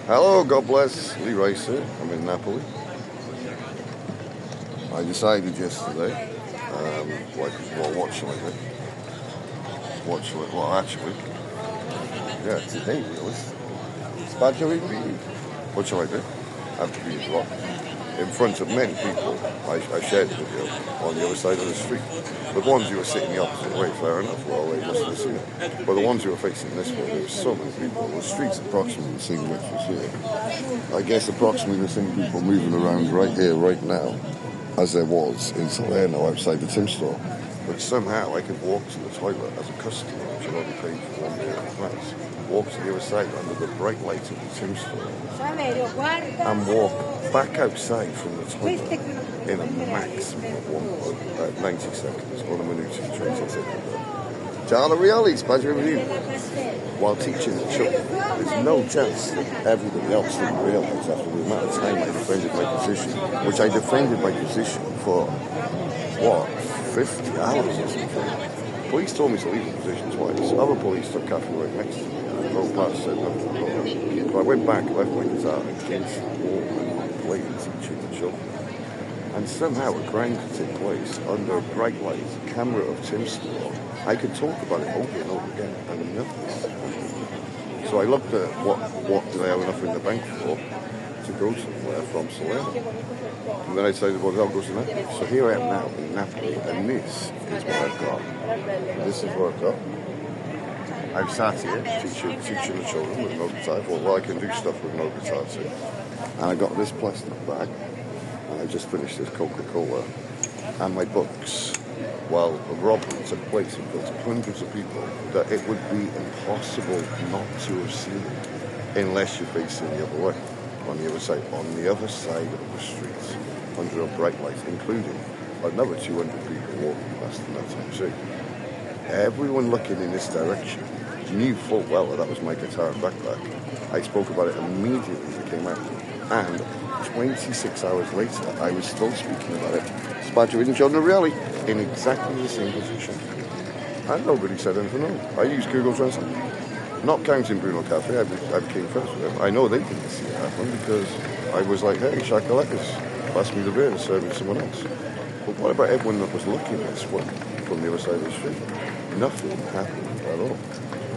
Hello, God bless. Lee Rice here. I'm in Napoli. I decided yesterday, what shall I do? Well, actually, yeah, today, really. Sbaglio in me. What shall I do? I have to be rock. In front of many people, I shared the video on the other side of the street. The ones who were sitting the opposite way, fair enough, well, they must have seen it. But the ones who were facing this way, there were so many people. The street's approximately the same width as here. I guess approximately the same people moving around right here, right now, as there was in Salerno outside the Tim store. But somehow I could walk to the toilet as a customer, which I'd already paid for one day in advance, walk to the other side under the bright light of the Tim store, and walk back outside from the toilet in a maximum of 90 seconds, on a minute and 20 seconds. Ciao Reali, Sbaglio with you. While teaching the children, there's no chance that everybody else didn't realise after the amount of time I defended my position, which I defended my position for, 50 hours or something. Police told me to leave the position twice. Other police took cafe right next to me. I drove past, said nothing. But I went back, left my guitar, and came to the wall and played teaching the children. And somehow a crime could take place under a bright light, camera of Tim's store. I could talk about it over and over again, and nothing. So I looked at what did I have enough in the bank for to go somewhere from Salerno. And then I decided, well, I'll go to Napoli. So here I am now in Napoli, and this is what I've got. This is what I've got. I've sat here teaching the children with no guitar. I thought, well, I can do stuff with no guitar too. And I got this plastic bag. And I just finished this Coca-Cola and my books. While a robbery took place in front of hundreds of people, that it would be impossible not to have seen it unless you're facing the other way, on the other side of the street, under a bright light, including another 200 people walking past in that time too. Everyone looking in this direction knew full well that was my guitar and backpack. I spoke about it immediately as it came out, and 26 hours later, I was still speaking about it. Sbaglio in John Reali in exactly the same position. And nobody said anything wrong. I used Google Translate. Not counting Bruno Cafe, I became friends with him. I know they didn't see it happen because I was like, hey, Shakalakas, pass me the beer and serve it to someone else. But what about everyone that was looking this way from the other side of the street? Nothing happened at all.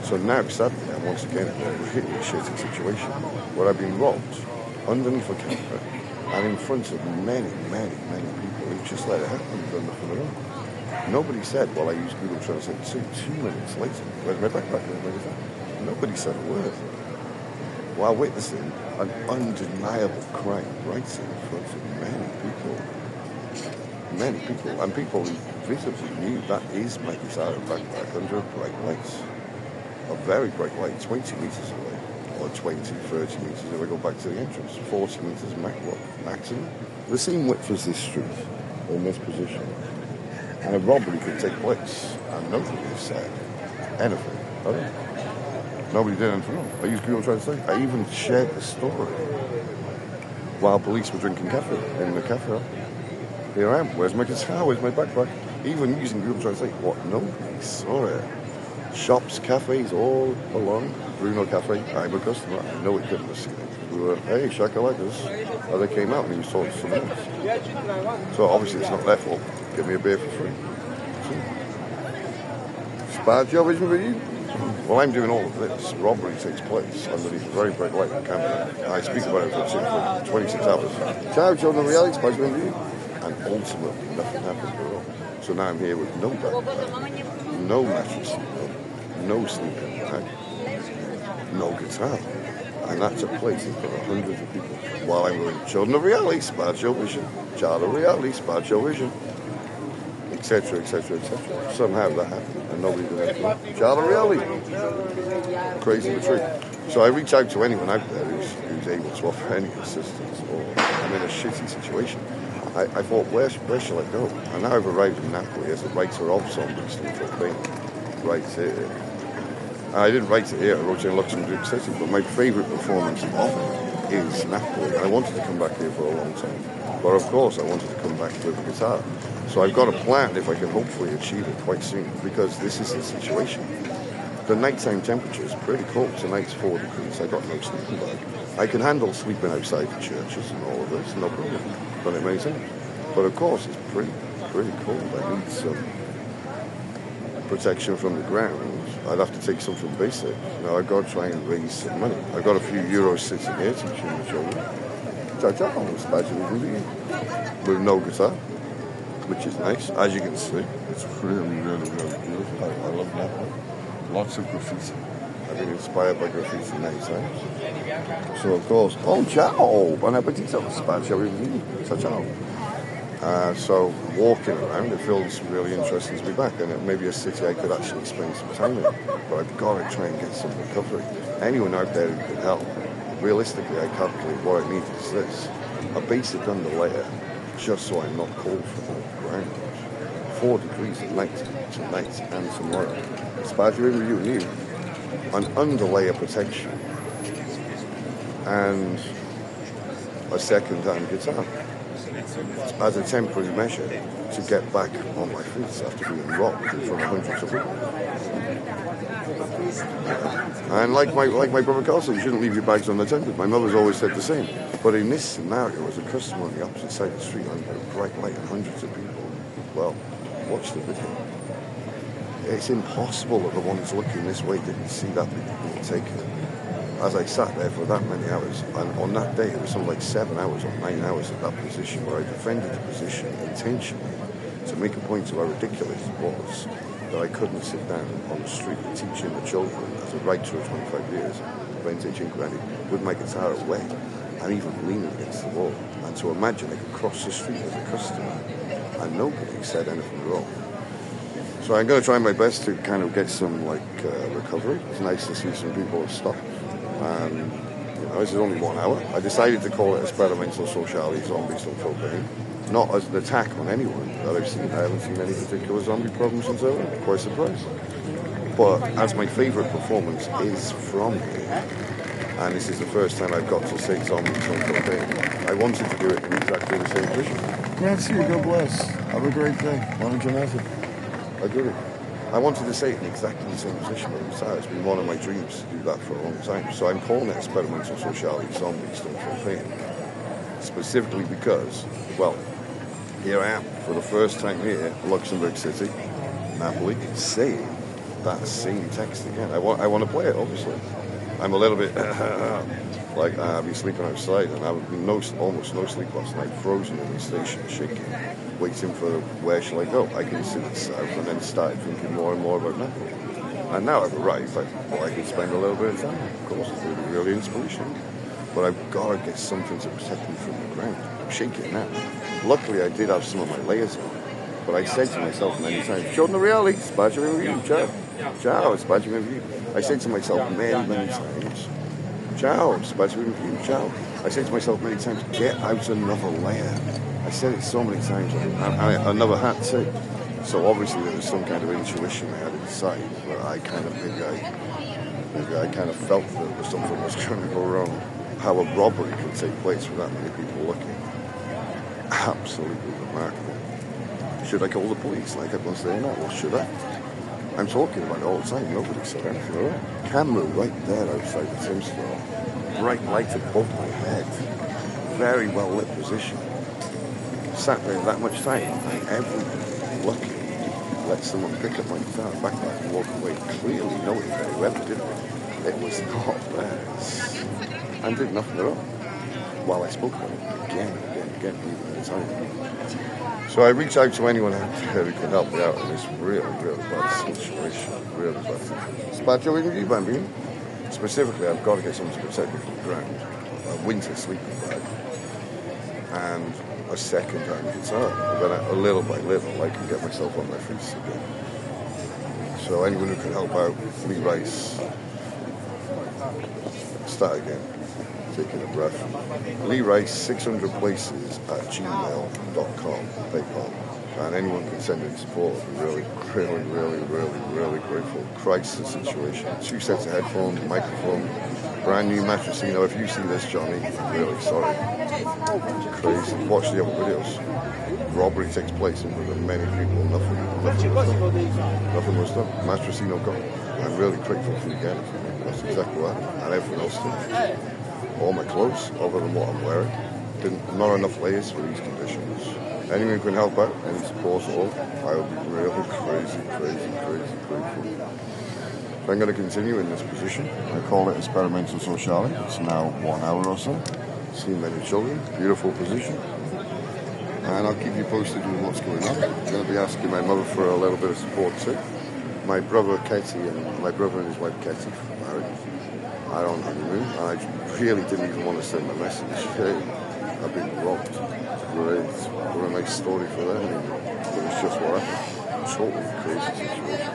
So now, sadly, I'm once again in a really shitty situation where I've been robbed underneath a camera and in front of many, many, many people who just let it happen and done nothing at all. Nobody said, well, I used Google Translate 2 minutes later. Where's my backpack? Where's my guitar? Nobody said a word. While witnessing an undeniable crime right in front of many people. Many people. And people who visibly knew that is my guitar and backpack under a bright light. A very bright light, 20 meters away. Or 20, 30 meters if I go back to the entrance. 40 meters maximum. The same width as this street, in this position. And a robbery could take place, and nobody said anything. Nobody did anything wrong. I used Google Translate. I even shared the story while police were drinking coffee in the cafe. Here I am. Where's my guitar? Where's my backpack? Even using Google Translate. What? Nobody saw it. Shops, cafes, all along. Bruno Cafe, I'm a customer. I know it couldn't have seen it. We were, hey, Shakalakas. Well, they came out and he was talking to someone else. So obviously it's not their fault. Give me a beer for free. Sbaglio with you. Well, I'm doing all of this. Robbery takes place underneath a very bright light on camera. I speak about it for 26 hours. Ciao, John Reali, Sbaglio with you. And ultimately, nothing happened at all. So now I'm here with no backpack, no mattress, no sleeping bag, no guitar. And that took place in front of hundreds of people while I'm wearing John Reali, Sbaglio Vision, Ciao Reali, Sbaglio Vision, etc., etc., etc. Somehow that happened and nobody did anything. Ciao Reali. Crazy but true. So I reach out to anyone out there who's able to offer any assistance, or I'm in a shitty situation. I thought, where shall I go? And now I've arrived in Napoli as the writer of Zombies for Pain. Right here. I didn't write it here, I wrote it in Luxembourg City, but my favourite performance of it is Napoli. I wanted to come back here for a long time. But of course I wanted to come back with a guitar. So I've got a plan if I can hopefully achieve it quite soon, because this is the situation. the nighttime temperature is pretty cold. Tonight's 4 degrees. I got no sleeping bag. I can handle sleeping outside the churches and all of this, no problem. Done it many times. But of course, it's pretty cold. I need some protection from the ground. I'd have to take something basic. Now I've got to try and raise some money. I've got a few euros sitting here teaching the children. With no guitar, which is nice, as you can see. It's really beautiful. I love Napoli. Lots of graffiti. I've been inspired by graffiti many times. So of course, ciao, buon appetito, spazio ciao. So walking around, it feels really interesting to be back, and it may be a city I could actually spend some time in. But I've got to try and get some recovery. Anyone out there who could help? Realistically, I calculate what I need is this: a basic underlayer, just so I'm not cold from the ground. 4 degrees at night, tonight and tomorrow. Spaghetti with you, an underlayer protection, and a second-hand guitar as a temporary measure to get back on my feet after being rocked in front of hundreds of people. And like my brother Carl said, you shouldn't leave your bags unattended. My mother's always said the same. But in this scenario, as a customer on the opposite side of the street under a bright light and hundreds of people, well, watch the video. It's impossible that the ones looking this way didn't see that being taken. As I sat there for that many hours, and on that day it was something like 7 hours or 9 hours at that position where I defended the position intentionally to make a point of how ridiculous it was that I couldn't sit down on the street teaching the children as a writer of 25 years, vintage and granny, with my guitar away and even leaning against the wall. And to imagine I could cross the street as a customer and nobody said anything wrong. So I'm going to try my best to kind of get some recovery. It's nice to see some people have stopped. And this is only 1 hour. I decided to call it experimental sociality zombies don't feel pain. Not as an attack on anyone that I've seen. I haven't seen any particular zombie problems since ever. Quite surprised. But as my favourite performance is from here, and this is the first time I've got to say zombies don't feel pain, I wanted to do it in exactly the same position. Grazie, God bless. Have a great day. Buona giornata. I did it. I wanted to say it in exactly the same position with the guitar. It's been one of my dreams to do that for a long time. So I'm calling it experimental sociality zombies don't feel pain. Specifically because, well, here I am for the first time here, Luxembourg City, Napoli, saying that same text again. I want to play it, obviously. I'm a little bit I've been sleeping outside and I've been almost no sleep last night, frozen in the station, shaking, waiting for where shall I go. I considered south and then started thinking more and more about Napoli. And now I've arrived, I can spend a little bit of time. Of course, it's really inspirational. But I've got to get something to protect me from the ground. I'm shaking now. Luckily, I did have some of my layers on. But I said to myself many times, Giorno Reali, spaghetti with you, ciao. Ciao, spaghetti with you. I said to myself many times, ciao, spaghetti with you, ciao. I said to myself many times, get out another layer. I said it so many times, another hat too. So obviously there was some kind of intuition I had inside, where I kind of felt that something was going to go wrong. How a robbery could take place with that many people looking. Absolutely remarkable. Should I call the police like everyone's saying that? Or should I? I'm talking about it all the time. Nobody said anything at all. Camera right there outside the Tim store. Bright light above my head. Very well lit position. Sat there that much time. Everybody lucky. Let someone pick up my guitar, back up and walk away. Clearly knowing that whoever did it was not theirs. And did nothing at all. While I spoke about it again, even at the time. So I reached out to anyone out there who could help me out in this really bad situation. Really bad. Spaghetti with you, bambino. Specifically, I've got to get something to protect me from the ground. A winter sleeping bag. And a second-hand guitar. But then little by little, I can get myself on my feet again. So anyone who can help out, Lee Rice. Start again. Taking a breath. Lee Rice, 600 places at gmail.com, PayPal. And anyone can send in support. I'd be really grateful. Crisis situation. 2 sets of headphones, microphone, brand new Matricino. If you see this, Johnny, I'm really sorry. Crazy. Watch the other videos. Robbery takes place in front of many people. Nothing was done. Matricino gone. I'm really grateful for you getting it for me. That's exactly what happened. And everyone else did. All my clothes, other than what I'm wearing, not enough layers for these conditions. Anyone who can help out, any support at all, I will be really crazy grateful. So I'm going to continue in this position. I call it experimental sociale. It's now 1 hour or so. Seen many children, beautiful position. And I'll keep you posted with what's going on. I'm going to be asking my mother for a little bit of support too. My brother and his wife Ketty married. I don't honeymoon, and I really didn't even want to send a message. Hey, I've been robbed. Great. What a nice story for them. But it's just what happened. Totally crazy situation.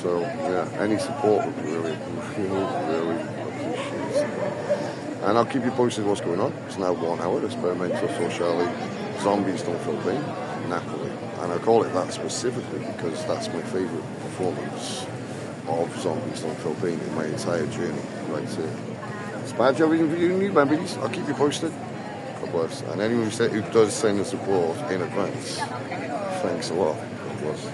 So yeah, any support would be really appreciated. And I'll keep you posted what's going on. It's now 1 hour, experimental sociale, zombies don't feel pain, Napoli. And I call it that specifically because that's my favourite performance of Zombies Don't Feel Pain in my entire journey right here. It's bad job for you new members. I'll keep you posted. God bless. And anyone who does send the support in advance, thanks a lot. God bless.